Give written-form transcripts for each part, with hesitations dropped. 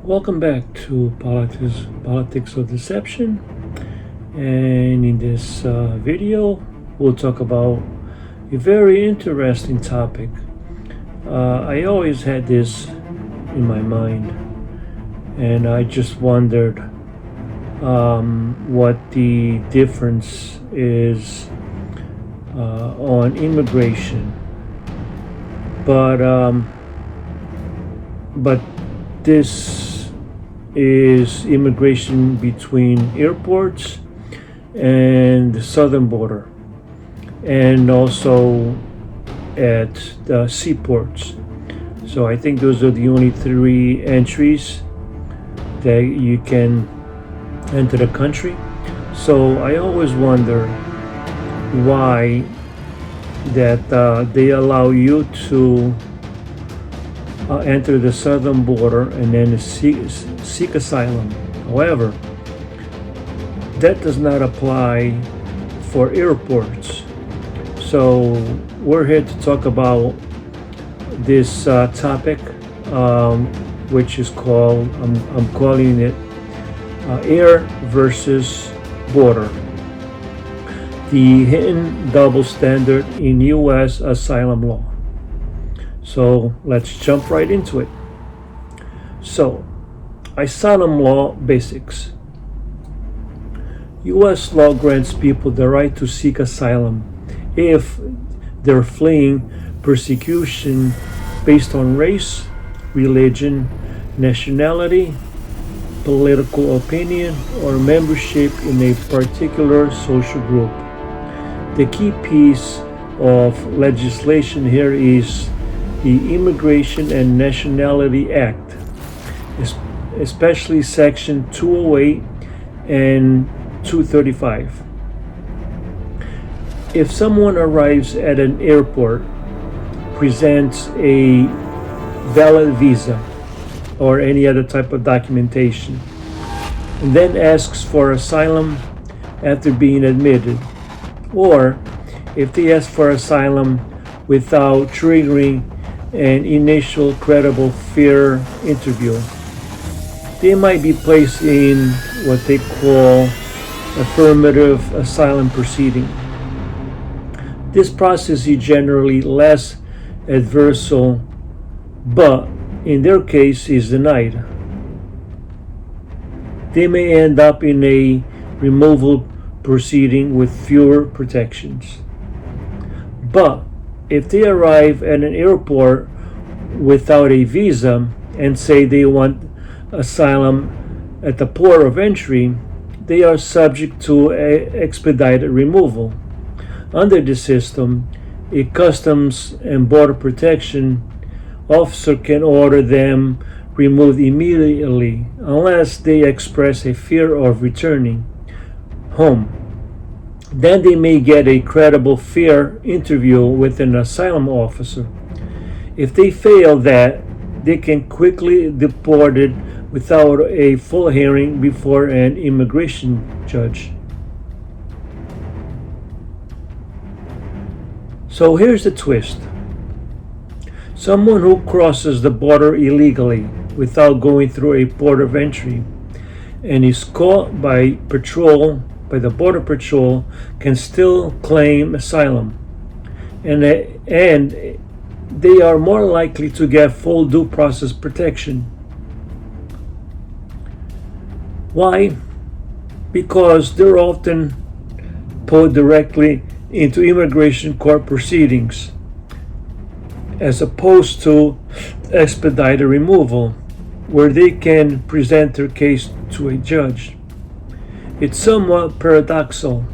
Welcome back to Politics of Deception, and in this video we'll talk about a very interesting topic. I always had this in my mind, and I just wondered what the difference is on immigration, but this is immigration between airports and the southern border, and also at the seaports. So I think those are the only three entries that you can enter the country. So I always wonder why that they allow you to enter the southern border and then seek asylum. However, that does not apply for airports. So we're here to talk about this topic, which is called, I'm calling it air versus border. The hidden double standard in U.S. asylum law. So let's jump right into it. So, asylum law basics. U.S. law grants people the right to seek asylum if they're fleeing persecution based on race, religion, nationality, political opinion, or membership in a particular social group. The key piece of legislation here is the Immigration and Nationality Act, especially Section 208 and 235. If someone arrives at an airport, presents a valid visa or any other type of documentation, and then asks for asylum after being admitted, or if they ask for asylum without triggering an initial credible fear interview, they might be placed in what they call affirmative asylum proceeding. This process is generally less adversarial, but in their case is denied. They may end up in a removal proceeding with fewer protections. But if they arrive at an airport without a visa and say they want asylum at the port of entry, they are subject to expedited removal. Under the system, a Customs and Border Protection officer can order them removed immediately unless they express a fear of returning home. Then they may get a credible fear interview with an asylum officer. If they fail that, they can quickly be deported without a full hearing before an immigration judge. So here's the twist. Someone who crosses the border illegally without going through a port of entry and is caught by the Border Patrol can still claim asylum, and they are more likely to get full due process protection. Why? Because they're often put directly into immigration court proceedings as opposed to expedited removal, where they can present their case to a judge. It's somewhat paradoxical.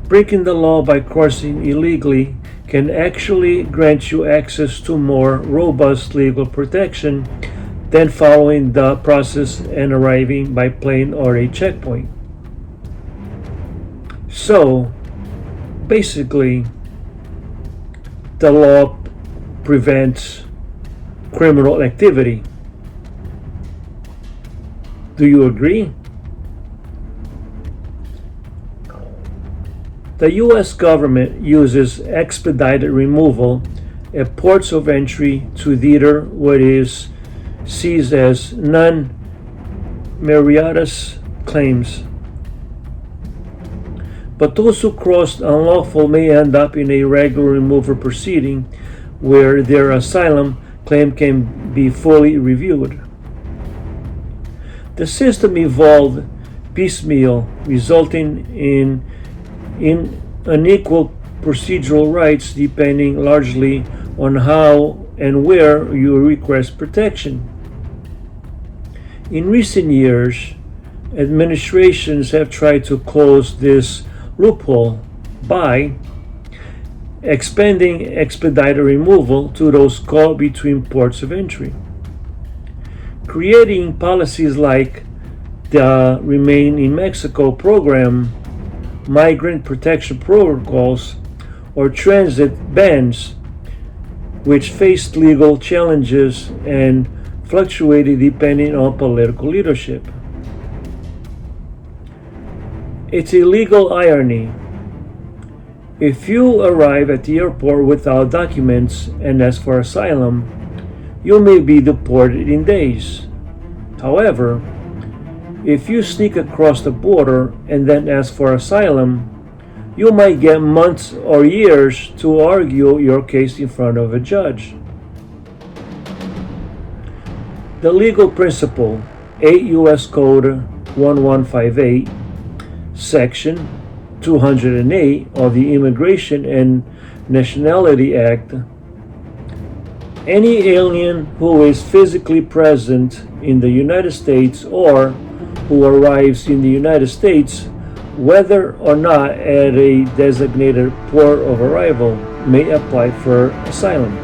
Breaking the law by crossing illegally can actually grant you access to more robust legal protection than following the process and arriving by plane or a checkpoint. So, basically, the law prevents criminal activity. Do you agree? The U.S. government uses expedited removal at ports of entry to deter what is sees as non-meritorious claims. But those who crossed unlawful may end up in a regular removal proceeding where their asylum claim can be fully reviewed. The system evolved piecemeal, resulting in unequal procedural rights depending largely on how and where you request protection. In recent years, administrations have tried to close this loophole by expanding expedited removal to those caught between ports of entry, creating policies like the Remain in Mexico program, migrant protection protocols, or transit bans, which faced legal challenges and fluctuated depending on political leadership. It's a legal irony. If you arrive at the airport without documents and ask for asylum, you may be deported in days. However, if you sneak across the border and then ask for asylum, you might get months or years to argue your case in front of a judge. The legal principle, 8 U.S. Code 1158, Section 208 of the Immigration and Nationality Act, any alien who is physically present in the United States or who arrives in the United States, whether or not at a designated port of arrival, may apply for asylum.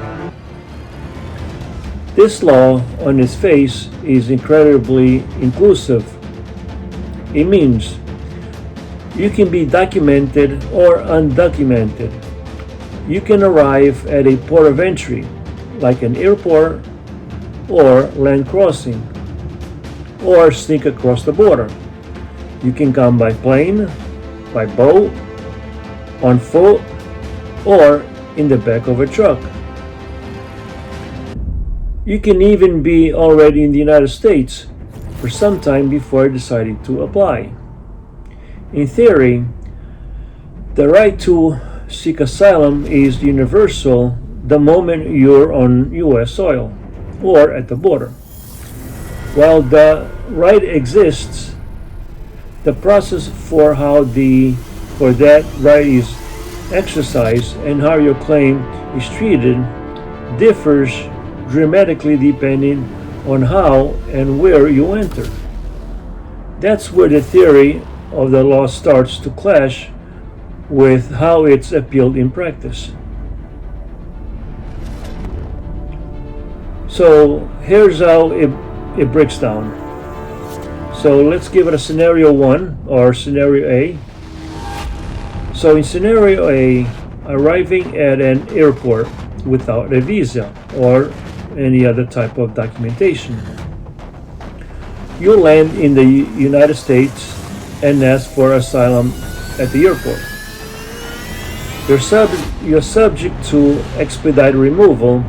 This law, on its face, is incredibly inclusive. It means you can be documented or undocumented. You can arrive at a port of entry, like an airport or land crossing, or sneak across the border. You can come by plane, by boat, on foot, or in the back of a truck. You can even be already in the United States for some time before deciding to apply. In theory, the right to seek asylum is universal the moment you're on U.S. soil or at the border. While the right exists, the process for that right is exercised and how your claim is treated differs dramatically depending on how and where you enter. That's where the theory of the law starts to clash with how it's applied in practice. So here's how it breaks down. So let's give it a scenario 1 or scenario A. So in scenario A, arriving at an airport without a visa or any other type of documentation. You land in the United States and ask for asylum at the airport. You're subject to expedited removal,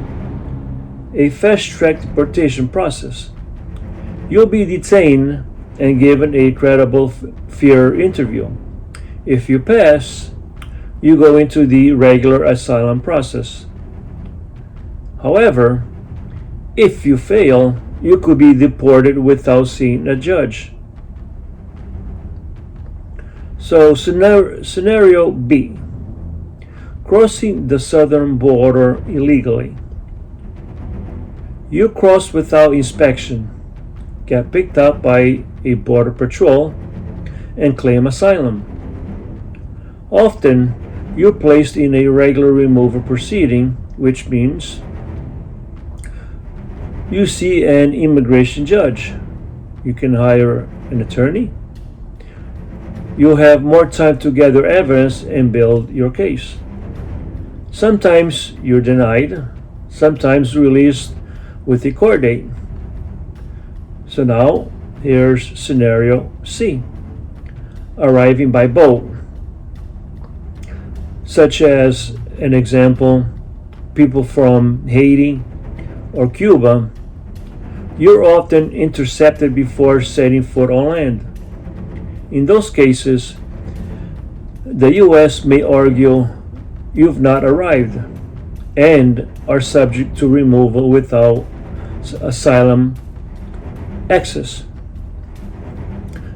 a fast-track deportation process. You'll be detained and given a credible fear interview. If you pass, you go into the regular asylum process. However, if you fail, you could be deported without seeing a judge. So scenario B, crossing the southern border illegally. You cross without inspection, get picked up by a border patrol, and claim asylum. Often, you're placed in a regular removal proceeding, which means you see an immigration judge. You can hire an attorney. You'll have more time to gather evidence and build your case. Sometimes you're denied, sometimes released with a court date. So now, here's scenario C, arriving by boat. Such as, an example, people from Haiti or Cuba. you're often intercepted before setting foot on land. In those cases, the U.S. may argue you've not arrived and are subject to removal without asylum access.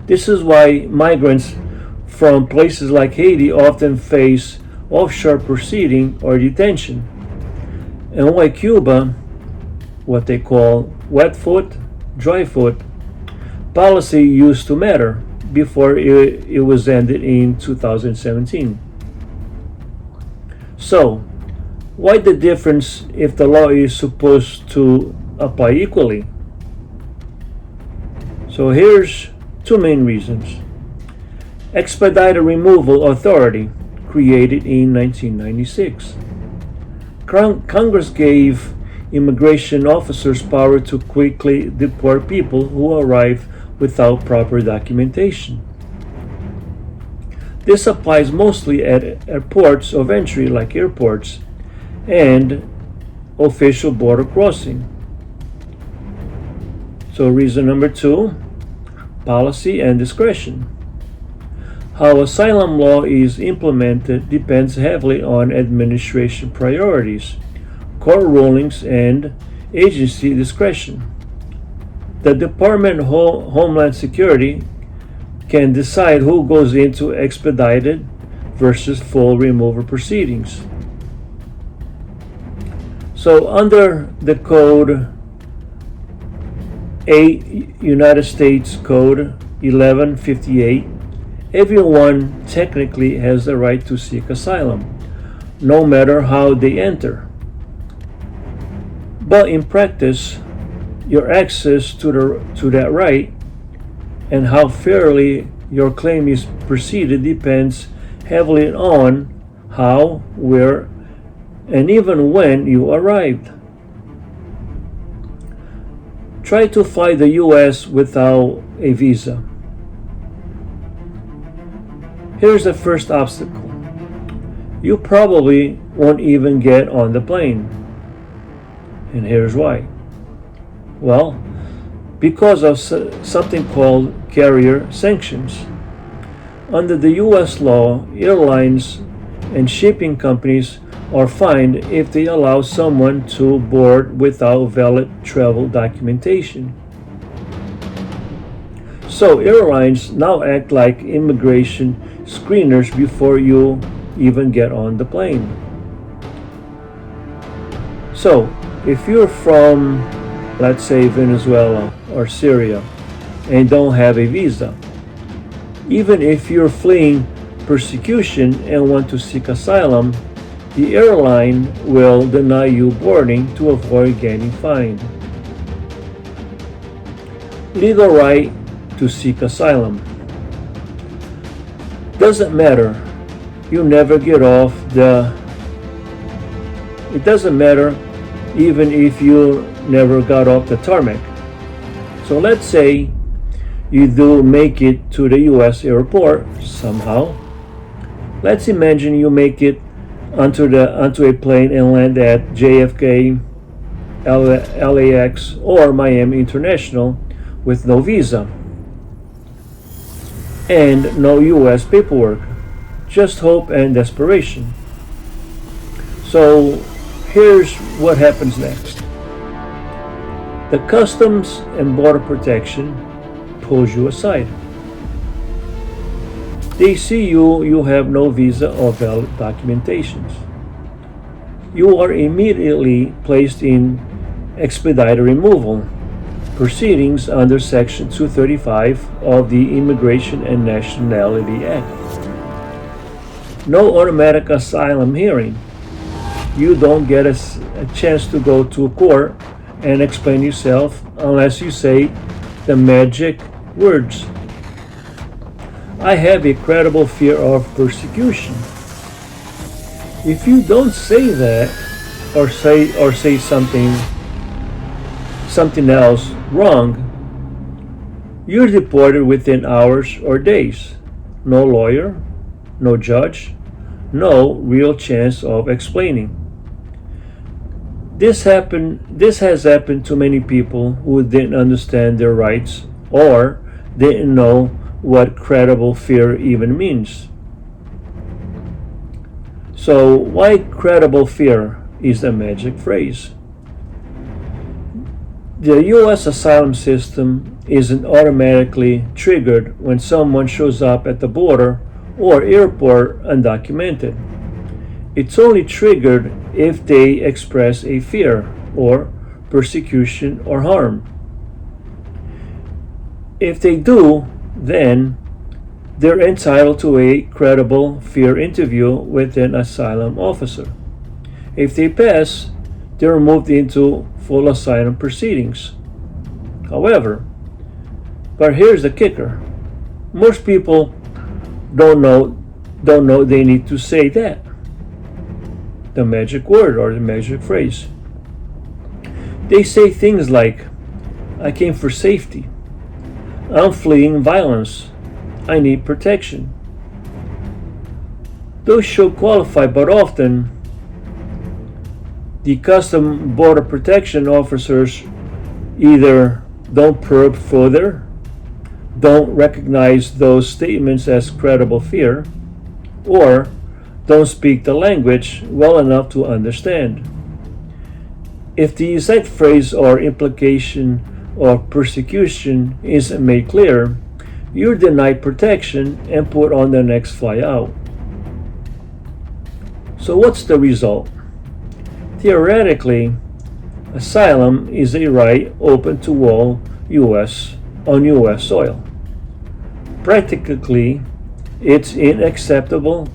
This is why migrants from places like Haiti often face offshore proceeding or detention, and why Cuba, what they call wet foot, dry foot, policy used to matter before it was ended in 2017. So, why the difference if the law is supposed to apply equally? So here's two main reasons. Expedited Removal Authority, created in 1996. Congress gave immigration officers power to quickly deport people who arrive without proper documentation. This applies mostly at ports of entry like airports and official border crossing. So reason number two, policy and discretion. How asylum law is implemented depends heavily on administration priorities, court rulings, and agency discretion. The Department of Homeland Security can decide who goes into expedited versus full removal proceedings. So under the Code 8, United States Code 1158, everyone technically has the right to seek asylum, no matter how they enter. But in practice, your access to that right and how fairly your claim is proceeded depends heavily on how, where, and even when you arrived. Try to fly the U.S. without a visa. Here's the first obstacle. You probably won't even get on the plane. And here's why. Well, because of something called carrier sanctions. Under the U.S. law, airlines and shipping companies are fined if they allow someone to board without valid travel documentation. So airlines now act like immigration screeners before you even get on the plane. So if you're from, let's say, Venezuela or Syria and don't have a visa, even if you're fleeing persecution and want to seek asylum, the airline will deny you boarding to avoid getting fined. Legal right to seek asylum. Doesn't matter. You never get off the. It doesn't matter even if you never got off the tarmac. So let's say you do make it to the U.S. airport somehow. Let's imagine you make it onto a plane and land at JFK, LAX, or Miami International with no visa and no U.S. paperwork, just hope and desperation. So here's what happens next. The Customs and Border Protection pulls you aside. They see you have no visa or valid documentations. You are immediately placed in expedited removal proceedings under Section 235 of the Immigration and Nationality Act. No automatic asylum hearing. You don't get a chance to go to court and explain yourself unless you say the magic words. I have a credible fear of persecution. If you don't say that or say something else wrong, you're deported within hours or days. No lawyer, no judge, no real chance of explaining. This has happened to many people who didn't understand their rights or didn't know what credible fear even means. So why credible fear is the magic phrase? The U.S. asylum system isn't automatically triggered when someone shows up at the border or airport undocumented. It's only triggered if they express a fear or persecution or harm. If they do, then they're entitled to a credible fear interview with an asylum officer. If they pass, they're moved into full asylum proceedings. However, but here's the kicker. Most people don't know they need to say that. The magic word or the magic phrase. They say things like, I came for safety. I'm fleeing violence. I need protection. Those should qualify, but often the Custom Border Protection officers either don't probe further, don't recognize those statements as credible fear, or don't speak the language well enough to understand. If the exact phrase or implication of persecution isn't made clear, you're denied protection and put on the next flight out. So what's the result? Theoretically, asylum is a right open to all U.S. on U.S. soil. Practically, it's inaccessible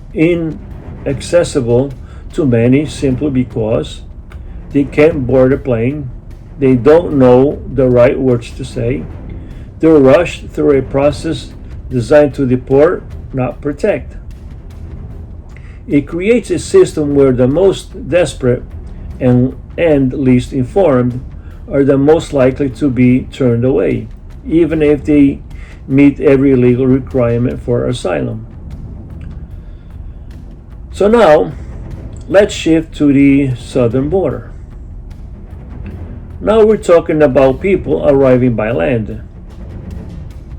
to many simply because they can't board a plane, they don't know the right words to say, they're rushed through a process designed to deport, not protect. It creates a system where the most desperate and least informed are the most likely to be turned away, even if they meet every legal requirement for asylum. So now, let's shift to the southern border. Now we're talking about people arriving by land.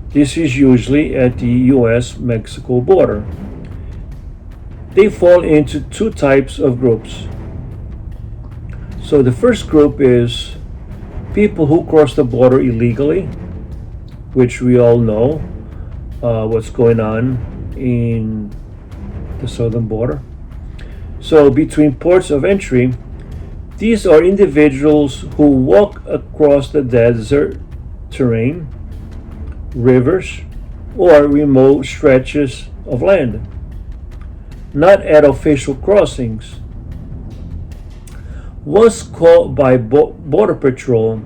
This is usually at the U.S.-Mexico border. They fall into two types of groups. So the first group is people who cross the border illegally, which we all know what's going on in the southern border. So between ports of entry, these are individuals who walk across the desert terrain, rivers, or remote stretches of land, not at official crossings. Once caught by Border Patrol,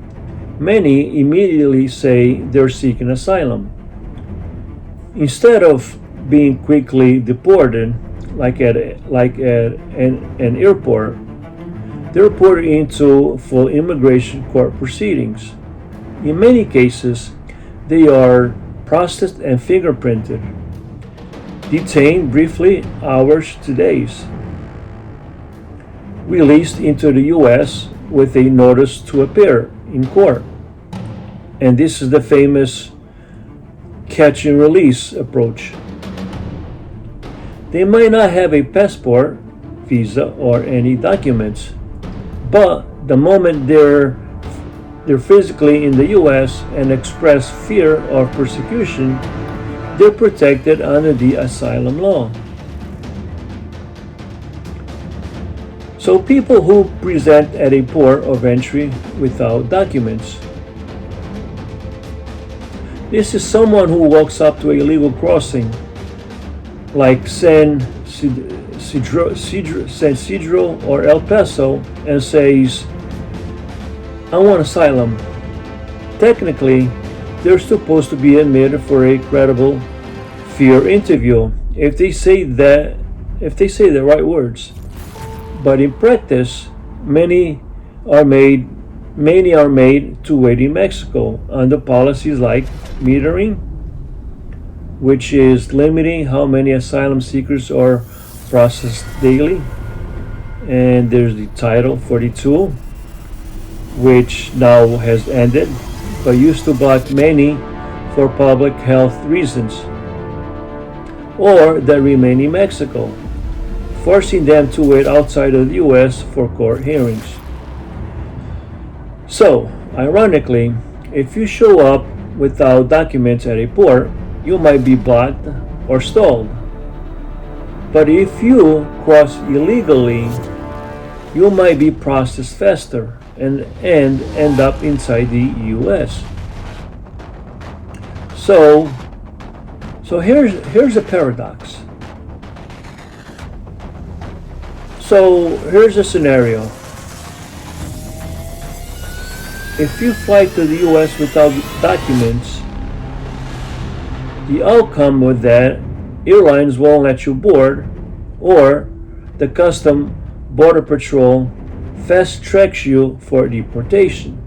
many immediately say they're seeking asylum. Instead of being quickly deported, like at an airport, they're put into full immigration court proceedings. In many cases, they are processed and fingerprinted, detained briefly hours to days, released into the U.S. with a notice to appear in court. And this is the famous catch and release approach. They might not have a passport, visa, or any documents, but the moment they're physically in the U.S. and express fear of persecution, they're protected under the asylum law. So people who present at a port of entry without documents. This is someone who walks up to a legal crossing, like San Isidro or El Paso, and says, I want asylum. Technically, they're supposed to be admitted for a credible fear interview if they say the right words. But in practice, many are made to wait in Mexico under policies like metering, which is limiting how many asylum seekers are processed daily. And there's the Title 42, which now has ended, but used to block many for public health reasons, or that remain in Mexico, forcing them to wait outside of the U.S. for court hearings. So, ironically, if you show up without documents at a port, you might be blocked or stalled. But if you cross illegally, you might be processed faster and end up inside the U.S. So here's a paradox. So here's a scenario. If you fly to the U.S. without documents, the outcome with that, airlines won't let you board, or the Custom Border Patrol fast tracks you for deportation.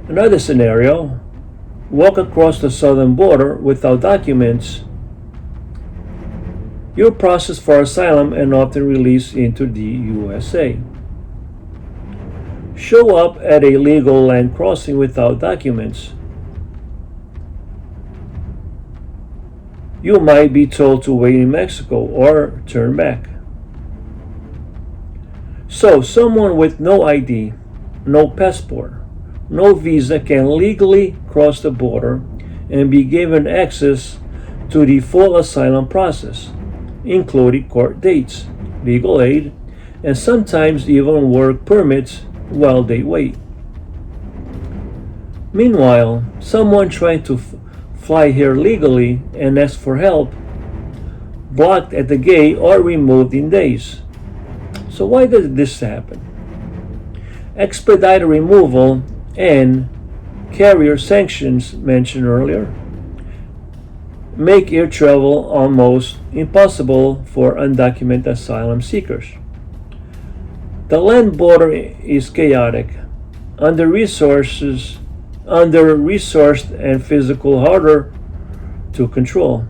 Another scenario, walk across the southern border without documents, you're processed for asylum and often released into the U.S.A. Show up at a legal land crossing without documents, you might be told to wait in Mexico or turn back. So, someone with no ID, no passport, no visa can legally cross the border and be given access to the full asylum process, including court dates, legal aid, and sometimes even work permits while they wait. Meanwhile, someone trying to fly here legally and ask for help, blocked at the gate or removed in days. So why does this happen? Expedited removal and carrier sanctions mentioned earlier make air travel almost impossible for undocumented asylum seekers. The land border is chaotic, under-resourced and physical harder to control.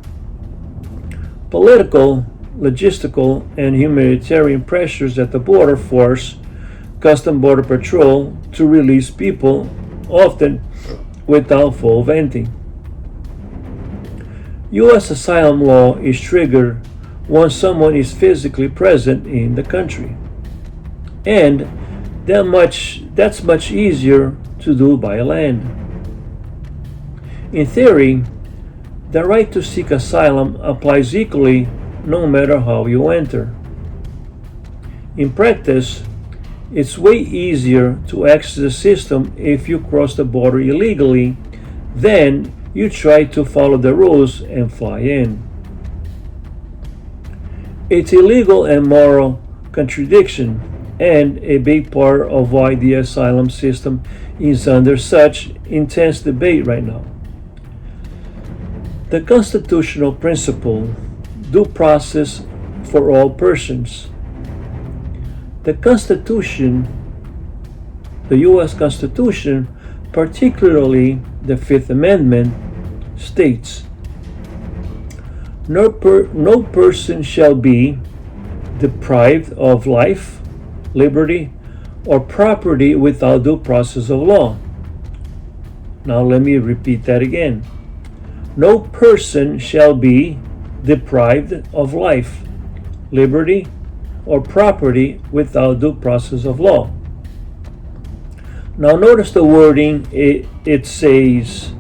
Political, logistical, and humanitarian pressures at the border force Custom Border Patrol to release people, often without full vetting. U.S. asylum law is triggered once someone is physically present in the country, and that's much easier to do by land. In theory, the right to seek asylum applies equally no matter how you enter. In practice, it's way easier to access the system if you cross the border illegally than you try to follow the rules and fly in. It's a legal and moral contradiction, and a big part of why the asylum system is under such intense debate right now. The constitutional principle, due process for all persons. The Constitution, the U.S. Constitution, particularly the Fifth Amendment, states, no person shall be deprived of life, liberty, or property without due process of law. Now let me repeat that again. No person shall be deprived of life, liberty, or property without due process of law. Now notice the wording, it says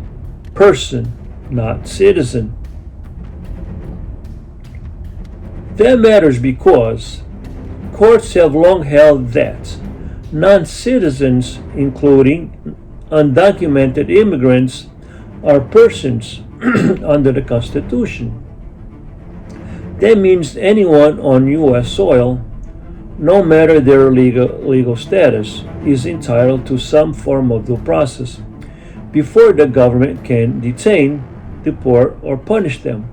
person, not citizen. That matters because courts have long held that non-citizens, including undocumented immigrants, are persons under the Constitution. That means anyone on U.S. soil, no matter their legal status, is entitled to some form of due process before the government can detain, deport, or punish them.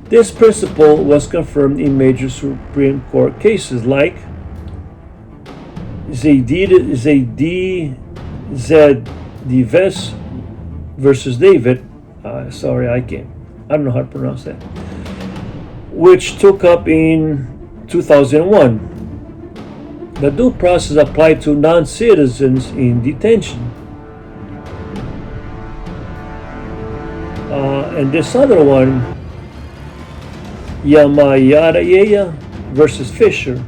This principle was confirmed in major Supreme Court cases like Z. Dives versus David. I don't know how to pronounce that. Which took up in 2001. The due process applied to non-citizens in detention. And this other one, Yamayara versus Fisher.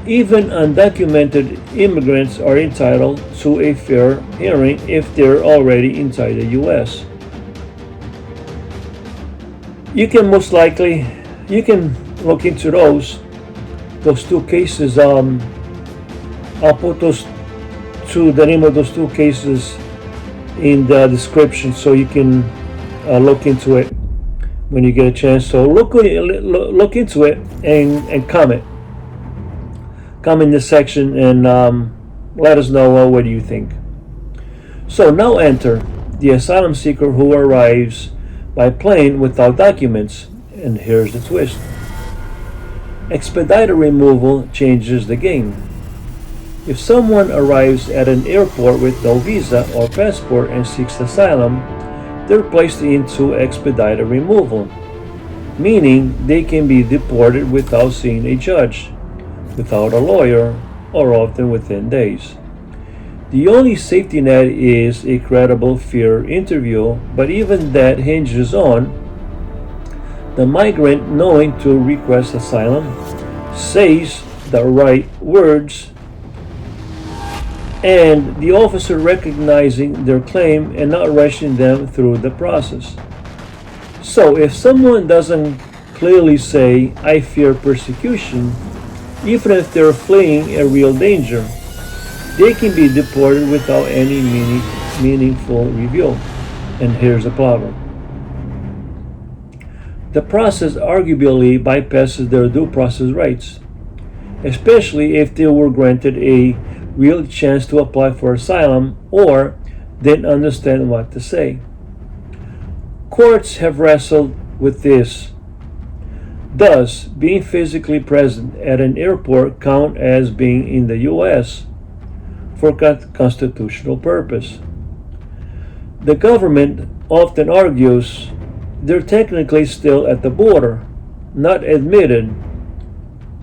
Even undocumented immigrants are entitled to a fair hearing if they're already inside the U.S. You can look into those two cases. I'll put the name of those two cases in the description so you can look into it when you get a chance. So look into it and comment in the section and let us know what do you think. So now enter the asylum seeker who arrives by plane without documents, and here's the twist. Expedited removal changes the game. If someone arrives at an airport with no visa or passport and seeks asylum, they're placed into expedited removal, meaning they can be deported without seeing a judge, without a lawyer, or often within days. The only safety net is a credible fear interview, but even that hinges on the migrant knowing to request asylum, says the right words, and the officer recognizing their claim and not rushing them through the process. So if someone doesn't clearly say, "I fear persecution," even if they're fleeing a real danger, they can be deported without any meaningful review. And here's the problem. The process arguably bypasses their due process rights, especially if they were granted a real chance to apply for asylum or didn't understand what to say. Courts have wrestled with this. Does being physically present at an airport count as being in the U.S. for constitutional purpose? The government often argues they're technically still at the border, not admitted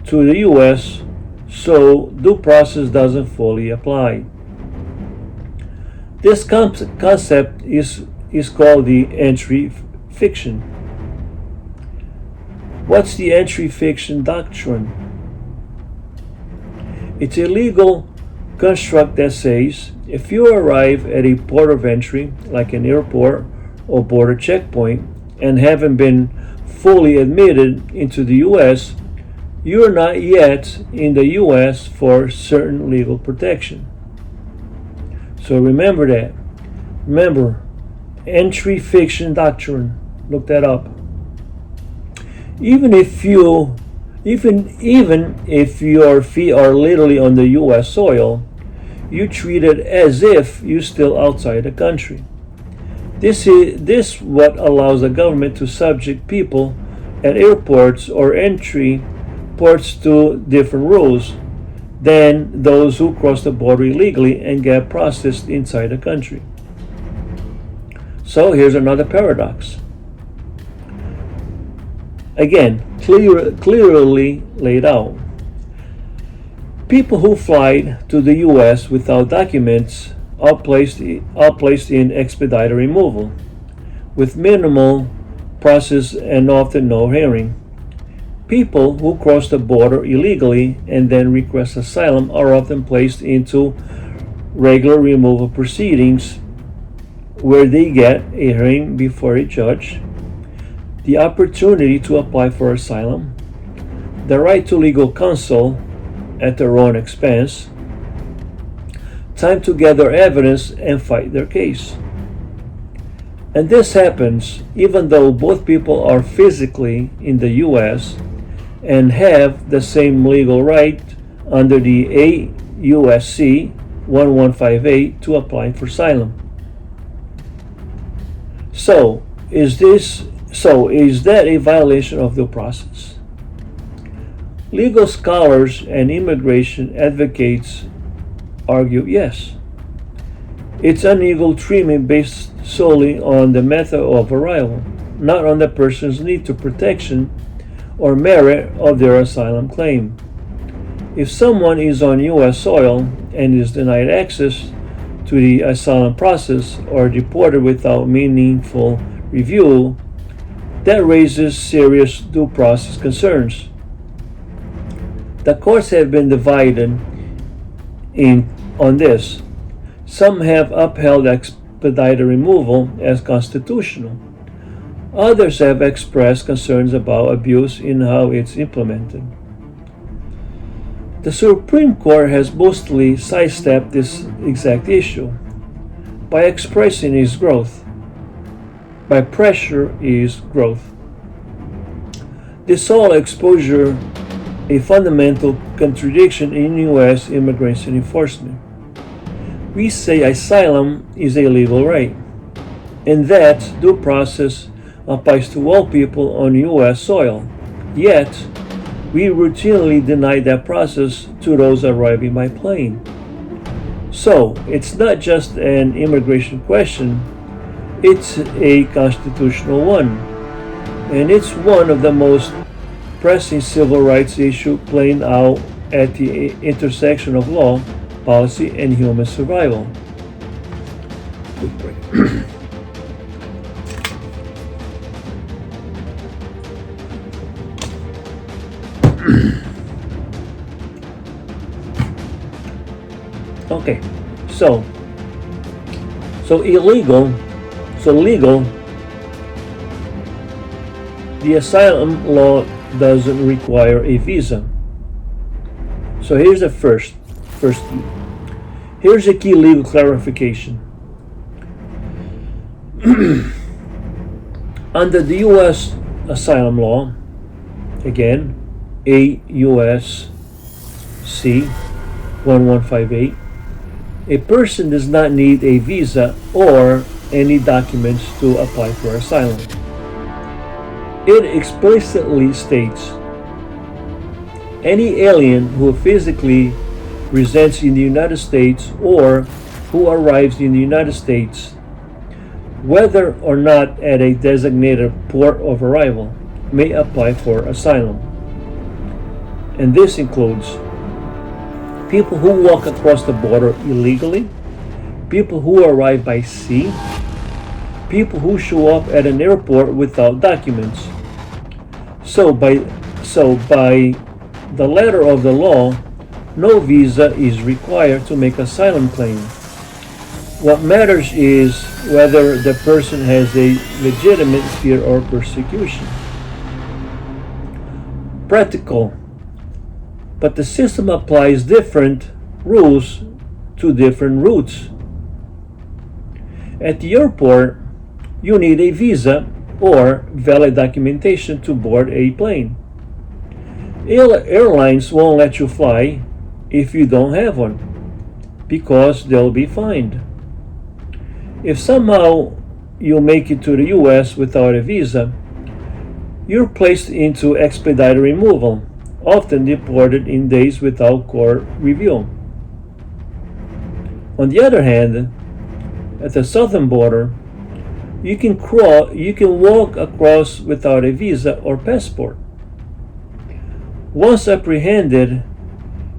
to the U.S., so due process doesn't fully apply. This concept is called the entry fiction. What's the entry fiction doctrine? It's a legal construct that says if you arrive at a port of entry, like an airport or border checkpoint, and haven't been fully admitted into the U.S., you're not yet in the U.S. for certain legal protection. So remember that. Remember, entry fiction doctrine. Look that up. Even if your feet are literally on the U.S. soil, you treat it as if you're still outside the country. This what allows the government to subject people at airports or entry ports to different rules than those who cross the border illegally and get processed inside the country. So here's another paradox. Again, clearly laid out. People who fly to the U.S. without documents are placed in expedited removal, with minimal process and often no hearing. People who cross the border illegally and then request asylum are often placed into regular removal proceedings where they get a hearing before a judge, the opportunity to apply for asylum, the right to legal counsel at their own expense, time to gather evidence and fight their case. And this happens even though both people are physically in the U.S. and have the same legal right under the U.S.C. 1158 to apply for asylum. So is that a violation of due process? Legal scholars and immigration advocates argue yes. It's unequal treatment based solely on the method of arrival, not on the person's need to protection or merit of their asylum claim. If someone is on U.S. soil and is denied access to the asylum process or deported without meaningful review, that raises serious due process concerns. The courts have been divided on this. Some have upheld expedited removal as constitutional. Others have expressed concerns about abuse in how it's implemented. The Supreme Court has mostly sidestepped this exact issue by expressing its growth. By pressure is growth. This all exposure a fundamental contradiction in U.S. immigration enforcement. We say asylum is a legal right, and that due process applies to all people on U.S. soil. Yet, we routinely deny that process to those arriving by plane. So, it's not just an immigration question, it's a constitutional one. And it's one of the most pressing civil rights issues playing out at the intersection of law, policy, and human survival. Quick break. Okay, so legal, the asylum law doesn't require a visa. So here's the first key. Here's a key legal clarification. Under the U.S. asylum law, again, U.S.C. 1158, a person does not need a visa or any documents to apply for asylum. It explicitly states any alien who physically resides in the United States or who arrives in the United States, whether or not at a designated port of arrival, may apply for asylum. And this includes people who walk across the border illegally, people who arrive by sea, people who show up at an airport without documents. So by the letter of the law, no visa is required to make asylum claim. What matters is whether the person has a legitimate fear or persecution. Practical, but the system applies different rules to different routes. At the airport, you need a visa or valid documentation to board a plane. Airlines won't let you fly if you don't have one, because they'll be fined. If somehow you make it to the U.S. without a visa, you're placed into expedited removal, often deported in days without court review. On the other hand, at the southern border, you can walk across without a visa or passport. Once apprehended,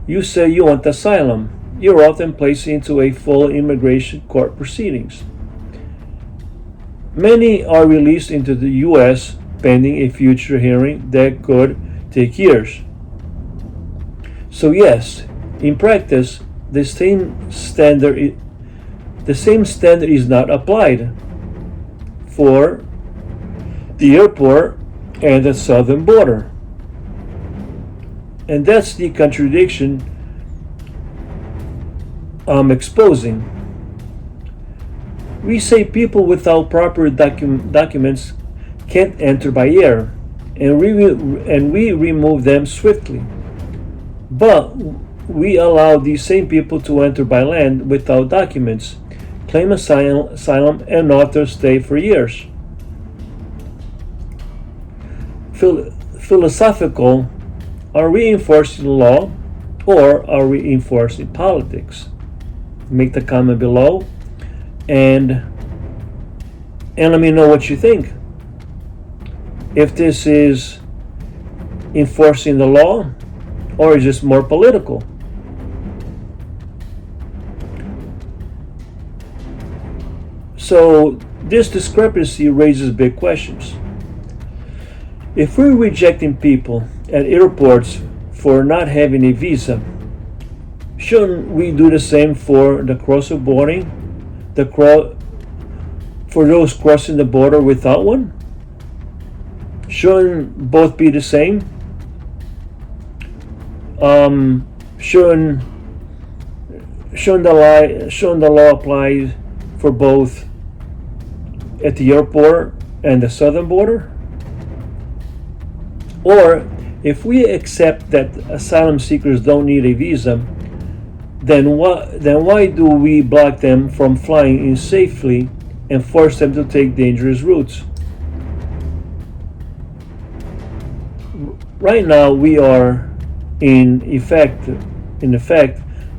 you say you want asylum. You're often placed into a full immigration court proceedings. Many are released into the U.S. pending a future hearing that could take years. So yes, in practice, the same standard is not applied for the airport and the southern border. And that's the contradiction I'm exposing. We say people without proper documents can't enter by air, and we remove them swiftly. But we allow these same people to enter by land without documents, claim asylum, and not to stay for years. Philosophical, are we enforcing law or are we enforcing politics? Make the comment below and let me know what you think. If this is enforcing the law Or is this more political? So this discrepancy raises big questions. If we're rejecting people at airports for not having a visa, shouldn't we do the same for the cross-boarding, for those crossing the border without one? Shouldn't both be the same? Shouldn't the law apply for both at the airport and the southern border? Or if we accept that asylum seekers don't need a visa, then why do we block them from flying in safely and force them to take dangerous routes? Right now we are in effect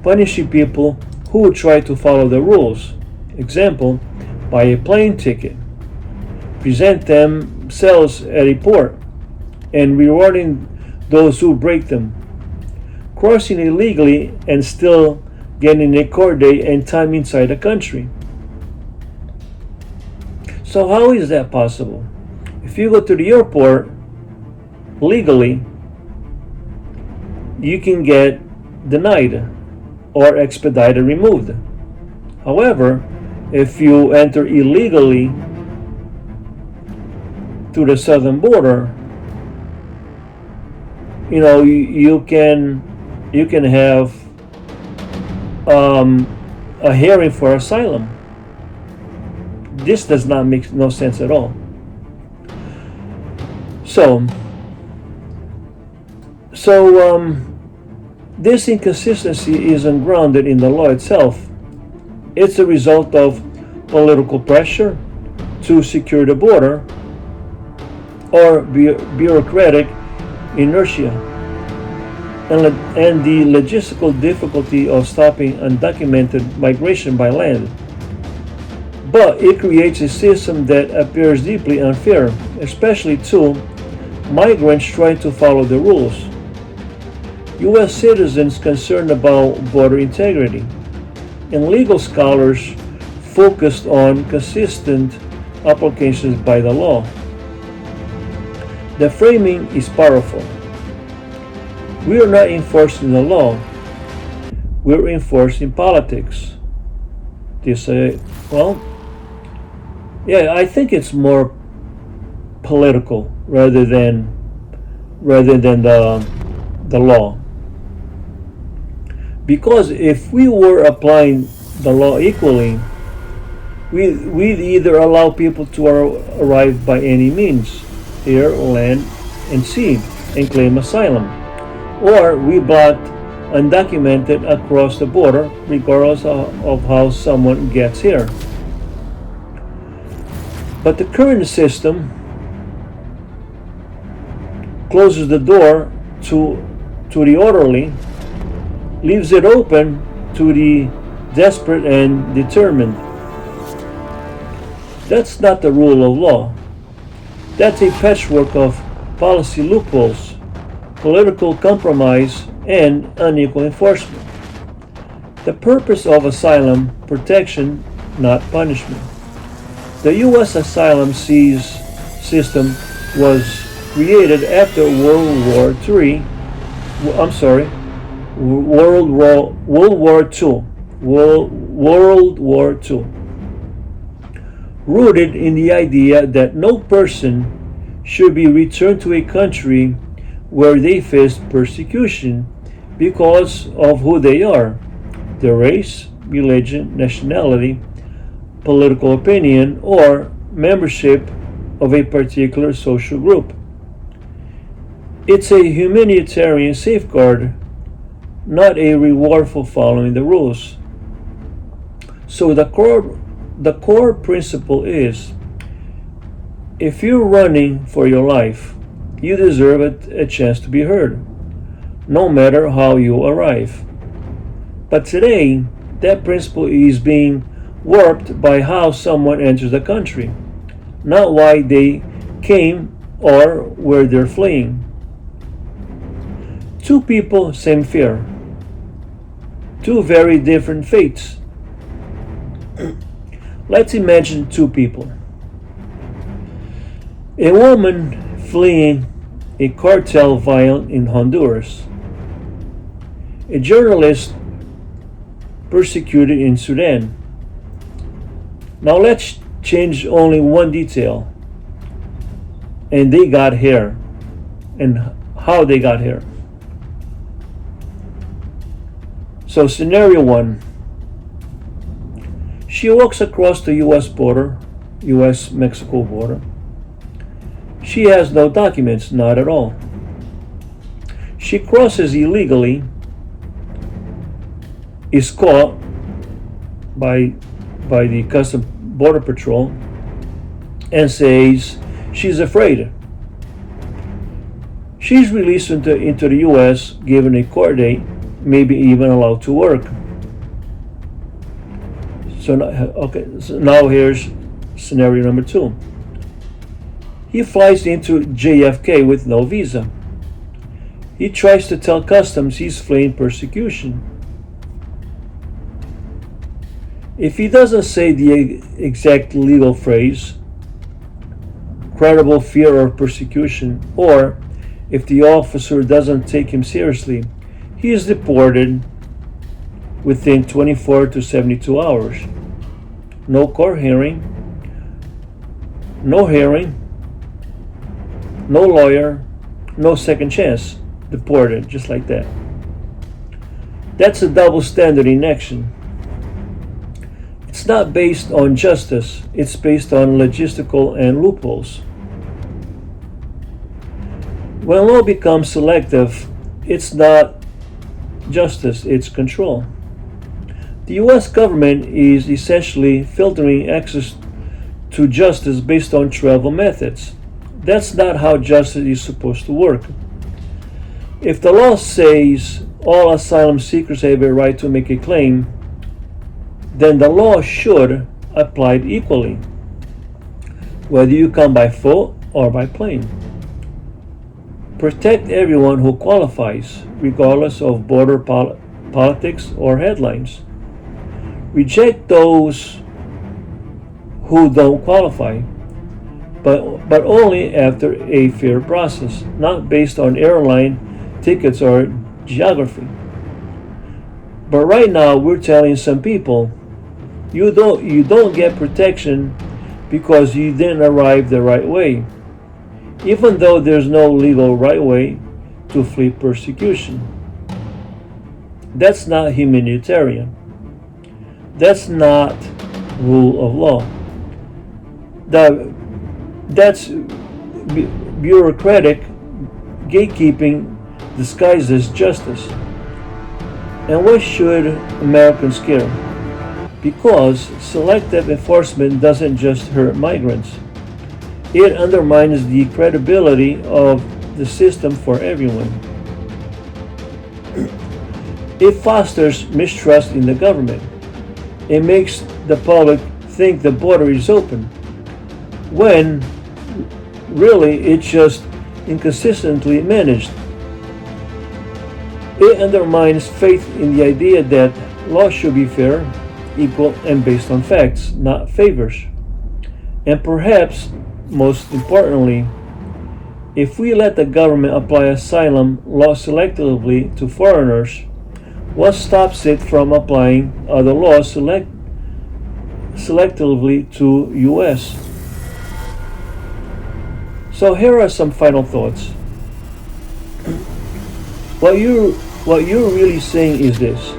punishing people who try to follow the rules. Example, buy a plane ticket, present themselves at a port, and rewarding those who break them, crossing illegally and still getting a court date and time inside the country. So how is that possible? If you go to the airport legally, you can get denied or expedited removed. However, if you enter illegally to the southern border, you can have a hearing for asylum. This does not make no sense at all. So this inconsistency isn't grounded in the law itself. It's a result of political pressure to secure the border or bureaucratic inertia and the logistical difficulty of stopping undocumented migration by land. But it creates a system that appears deeply unfair, especially to migrants trying to follow the rules. U.S. citizens concerned about border integrity, and legal scholars focused on consistent applications by the law. The framing is powerful. We are not enforcing the law, we're enforcing politics. I think it's more political rather than the law. Because if we were applying the law equally, we'd either allow people to arrive by any means, air, land, and sea, and claim asylum, or we blocked undocumented across the border regardless of how someone gets here. But the current system closes the door to the orderly, leaves it open to the desperate and determined. That's not the rule of law. That's a patchwork of policy loopholes, political compromise, and unequal enforcement. The purpose of asylum protection, not punishment. The U.S. asylum system was created after World War II, rooted in the idea that no person should be returned to a country where they faced persecution because of who they are, their race, religion, nationality, political opinion, or membership of a particular social group. It's a humanitarian safeguard, not a reward for following the rules. So the core principle is, if you're running for your life, you deserve a chance to be heard, no matter how you arrive. But today, that principle is being warped by how someone enters the country, not why they came or where they're fleeing. Two people, same fear. Two very different fates. Let's imagine two people. A woman fleeing a cartel violence in Honduras. A journalist persecuted in Sudan. Now let's change only one detail. And they got here. And how they got here. So scenario 1. She walks across the U.S. border, U.S.-Mexico border. She has no documents, not at all. She crosses illegally, is caught by the Customs Border Patrol, and says she's afraid. She's released into the U.S., given a court date, maybe even allowed to work. So now here's scenario number 2. He flies into JFK with no visa. He tries to tell customs he's fleeing persecution. If he doesn't say the exact legal phrase, credible fear of persecution, or if the officer doesn't take him seriously, he is deported within 24 to 72 hours. No court hearing, no lawyer, no second chance. Deported, just like that. That's a double standard in action. It's not based on justice, it's based on logistical and loopholes. When law becomes selective, it's not justice, it's control. The U.S. government is essentially filtering access to justice based on travel methods. That's not how justice is supposed to work. If the law says all asylum seekers have a right to make a claim, then the law should apply equally, whether you come by foot or by plane. Protect everyone who qualifies, regardless of border politics or headlines. Reject those who don't qualify, but only after a fair process, not based on airline tickets or geography. But right now we're telling some people you don't get protection because you didn't arrive the right way, even though there's no legal right way to flee persecution. That's not humanitarian. That's not rule of law. That's bureaucratic gatekeeping disguised as justice. And what should Americans care? Because selective enforcement doesn't just hurt migrants. It undermines the credibility of the system for everyone. It fosters mistrust in the government. It makes the public think the border is open, when really it's just inconsistently managed. It undermines faith in the idea that law should be fair, equal, and based on facts, not favors. And perhaps most importantly, if we let the government apply asylum law selectively to foreigners, what stops it from applying other laws selectively to U.S.? So here are some final thoughts. What you're really saying is this.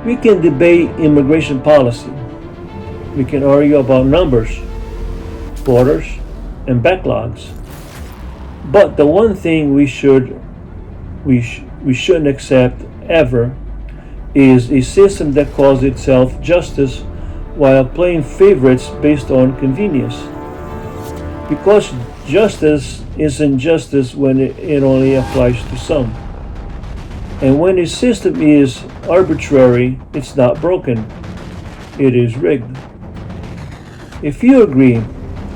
We can debate immigration policy. We can argue about numbers, borders, and backlogs. But the one thing we shouldn't accept ever is a system that calls itself justice while playing favorites based on convenience. Because justice isn't justice when it only applies to some. And when a system is arbitrary, it's not broken, it is rigged. If you agree,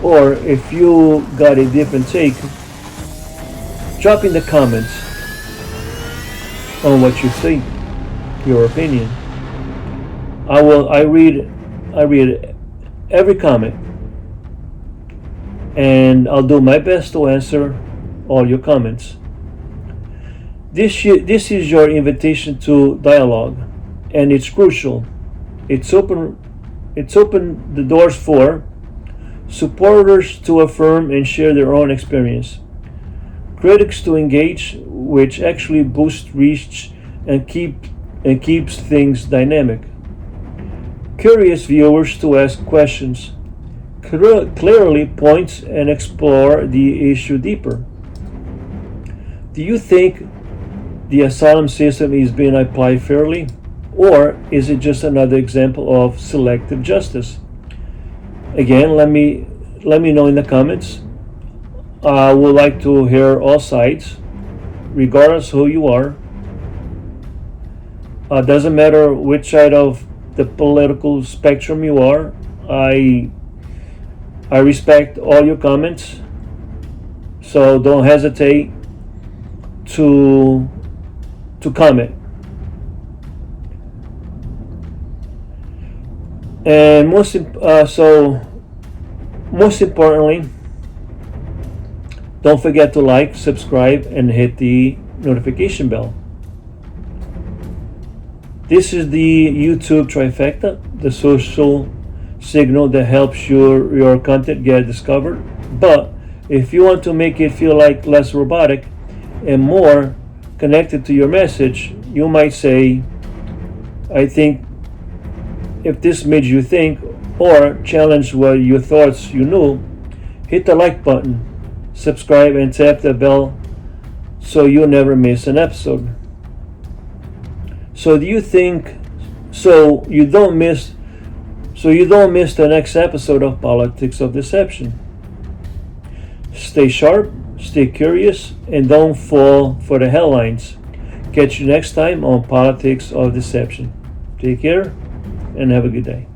or if you got a different take, drop in the comments. on what you think, your opinion. I read every comment, and I'll do my best to answer all your comments. This is your invitation to dialogue, and it's crucial. It's open the doors for supporters to affirm and share their own experience, critics to engage, which actually boosts reach and keeps things dynamic, curious viewers to ask questions, clearly point and explore the issue deeper. Do you think the asylum system is being applied fairly, or is it just another example of selective justice? Again, let me know in the comments. I would like to hear all sides, regardless who you are. Doesn't matter which side of the political spectrum you are. I respect all your comments, so don't hesitate to comment. And most importantly, don't forget to like, subscribe, and hit the notification bell. This is the YouTube trifecta, the social signal that helps your content get discovered. But if you want to make it feel like less robotic and more connected to your message, you might say, I think if this made you think or challenge what you thought you knew, hit the like button, subscribe, and tap the bell so you never miss an episode. So you don't miss the next episode of Politics of Deception. Stay sharp, stay curious, and don't fall for the headlines. Catch you next time on Politics of Deception. Take care and have a good day.